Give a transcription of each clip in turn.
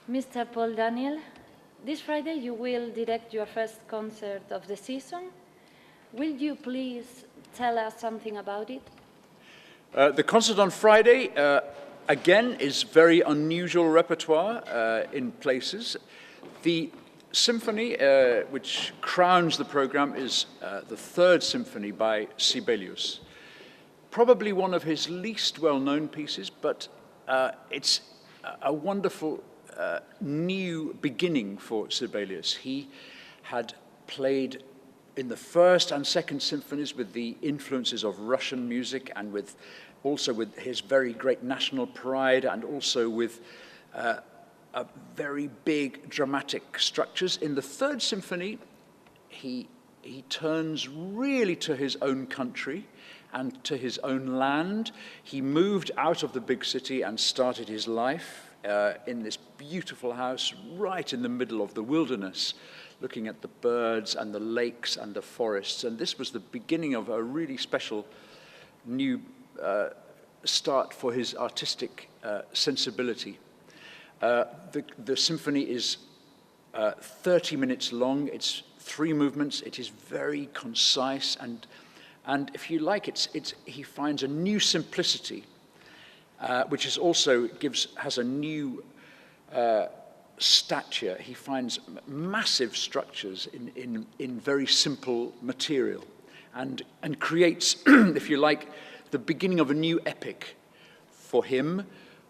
Mr. Paul Daniel, this Friday you will direct your first concert of the season. Will you please tell us something about it? The concert on Friday, again, is very unusual repertoire in places. The symphony, which crowns the program, is the third symphony by Sibelius. Probably one of his least well-known pieces, but it's a wonderful new beginning for Sibelius. He had played in the first and second symphonies with the influences of Russian music and also with his very great national pride, and also with very big dramatic structures. In the third symphony, he turns really to his own country and to his own land. He moved out of the big city and started his life in this beautiful house right in the middle of the wilderness, looking at the birds and the lakes and the forests. And this was the beginning of a really special new start for his artistic sensibility. The symphony is 30 minutes long. It's 3 movements. It is very concise, and if you like, he finds a new simplicity, which is also has a new stature. He finds massive structures in very simple material, and creates, if you like, the beginning of a new epic for him,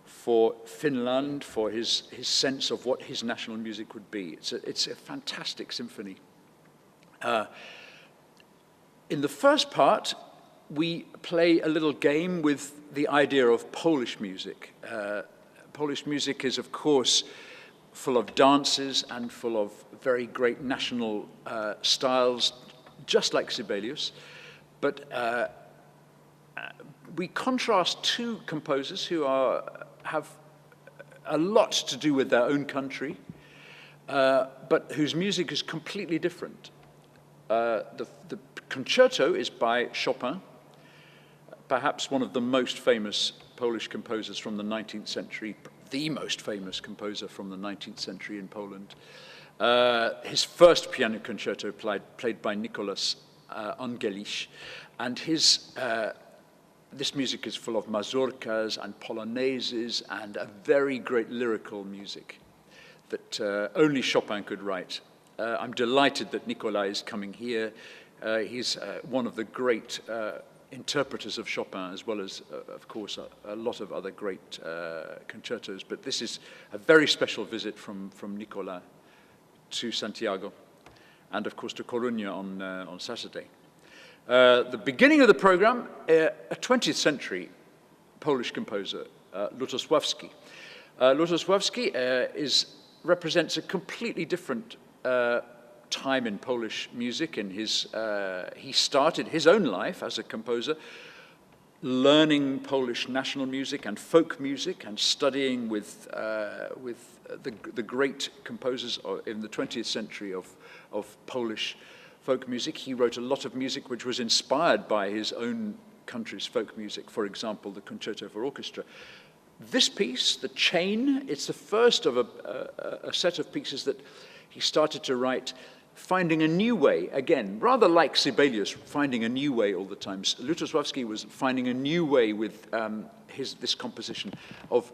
for Finland, for his sense of what his national music would be. It's a fantastic symphony. In the first part, we play a little game with the idea of Polish music. Polish music is, of course, full of dances and full of very great national styles, just like Sibelius. But we contrast 2 composers who have a lot to do with their own country, but whose music is completely different. The Concerto is by Chopin, perhaps one of the most famous Polish composers from the 19th century, the most famous composer from the 19th century in Poland. His first piano concerto played by Nicholas Angelich, and this music is full of mazurkas and polonaises and a very great lyrical music that only Chopin could write. I'm delighted that Nicolas is coming here. He's one of the great interpreters of Chopin, as well as, of course, a lot of other great concertos. But this is a very special visit from Nicolas to Santiago, and of course to Coruña on Saturday. The beginning of the program, a 20th century Polish composer, Lutoslawski. Lutoslawski represents a completely different time in Polish music. He started his own life as a composer, learning Polish national music and folk music, and studying with the great composers in the 20th century of Polish folk music. He wrote a lot of music which was inspired by his own country's folk music. For example, the Concerto for Orchestra. This piece, The Chain, it's the first of a set of pieces that he started to write, finding a new way, again, rather like Sibelius, finding a new way all the time. Lutoslawski was finding a new way with this composition of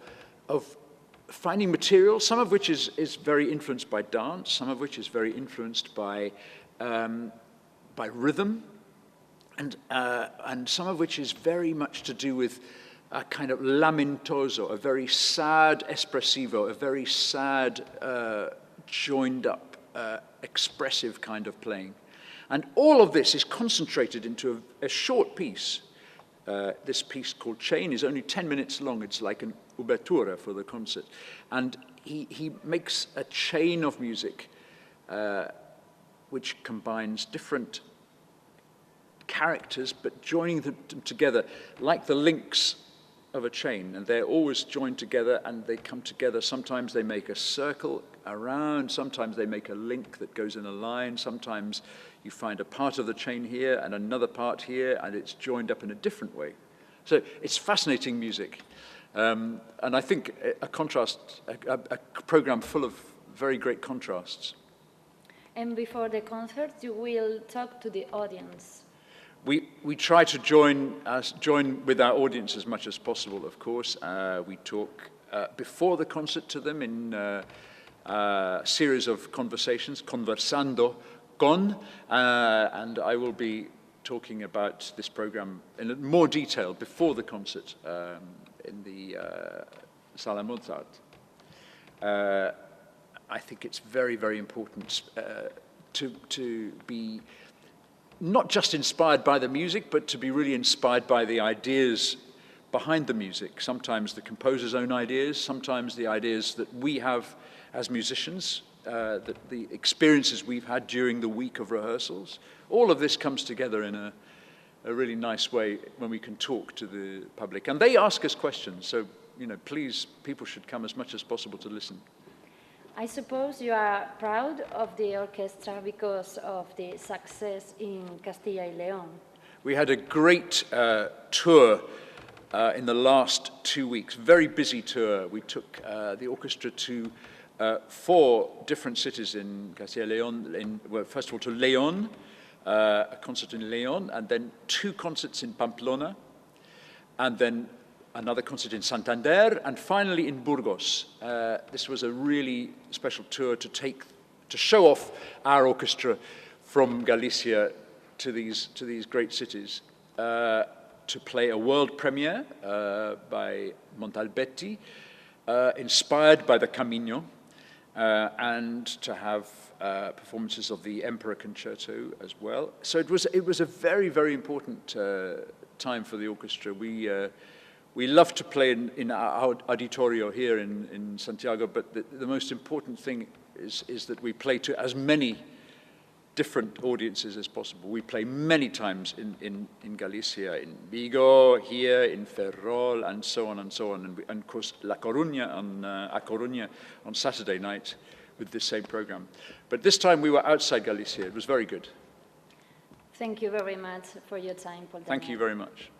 finding material, some of which is very influenced by dance, some of which is very influenced by rhythm, and some of which is very much to do with a kind of lamentoso, a very sad espressivo, a very sad joined up, expressive kind of playing. And all of this is concentrated into a short piece. This piece called Chain is only 10 minutes long. It's like an ouverture for the concert. And he makes a chain of music which combines different characters, but joining them together like the links of a chain, and they're always joined together and they come together. Sometimes they make a circle around, sometimes they make a link that goes in a line, sometimes you find a part of the chain here and another part here, and it's joined up in a different way. So it's fascinating music. And I think a program full of very great contrasts. And before the concert, you will talk to the audience. We try to join with our audience as much as possible, of course. We talk before the concert to them in a series of conversations, conversando con, and I will be talking about this program in more detail before the concert in the Sala Mozart. I think it's very, very important to be not just inspired by the music, but to be really inspired by the ideas behind the music. Sometimes the composer's own ideas, sometimes the ideas that we have as musicians, that the experiences we've had during the week of rehearsals. All of this comes together in a really nice way when we can talk to the public. And they ask us questions, so please, people should come as much as possible to listen. I suppose you are proud of the orchestra because of the success in Castilla y León. We had a great tour in the last 2 weeks, very busy tour. We took the orchestra to 4 different cities in Castilla y León. First of all, to León, a concert in León, and then 2 concerts in Pamplona, and then another concert in Santander, and finally in Burgos. This was a really special tour to show off our orchestra from Galicia to these great cities, to play a world premiere by Montalbetti, inspired by the Camino, and to have performances of the Emperor Concerto as well. So it was a very, very important time for the orchestra. We love to play in our auditorio here in Santiago, but the most important thing is that we play to as many different audiences as possible. We play many times in Galicia, in Vigo, here, in Ferrol, and so on and so on. And of course, A Coruña on Saturday night with this same program. But this time we were outside Galicia. It was very good. Thank you very much for your time, Paul. Thank you very much.